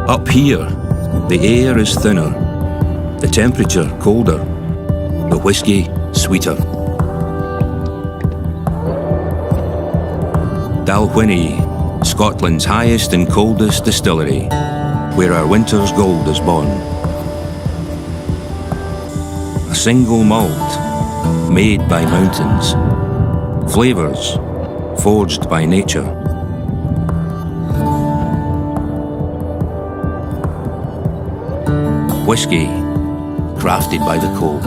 Up here, the air is thinner, the temperature colder, the whiskey sweeter. Dalwhinnie, Scotland's highest and coldest distillery, where our winter's gold is born. A single malt, made by mountains, flavours forged by nature. Whiskey crafted by the coal.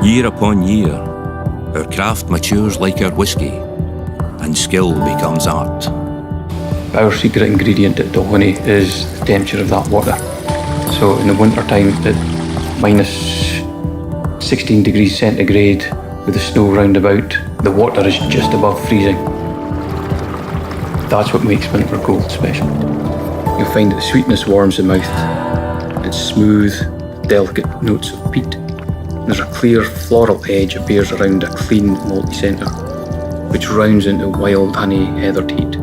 Year upon year, our craft matures like our whiskey, and skill becomes art. Our secret ingredient at Dalwhinnie is the temperature of that water. So in the winter time at minus 16 degrees centigrade with the snow round about, the water is just above freezing. That's what makes winter gold special. You'll find that the sweetness warms the mouth. It's smooth, delicate notes of peat. There's a clear floral edge that bears around a clean malty centre, which rounds into wild honey heathered heat.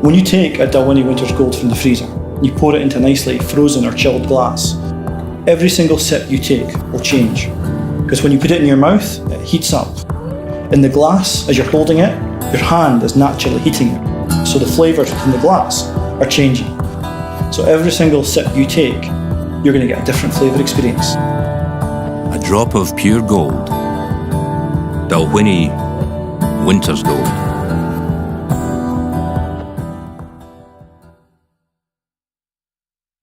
When you take a Dalwhinnie Winter's Gold from the freezer, you pour it into nicely frozen or chilled glass, every single sip you take will change. Because when you put it in your mouth, it heats up. In the glass, as you're holding it, your hand is naturally heating it. So the flavours within the glass are changing. So every single sip you take, you're going to get a different flavour experience. A drop of pure gold. Dalwhinnie Winter's Gold.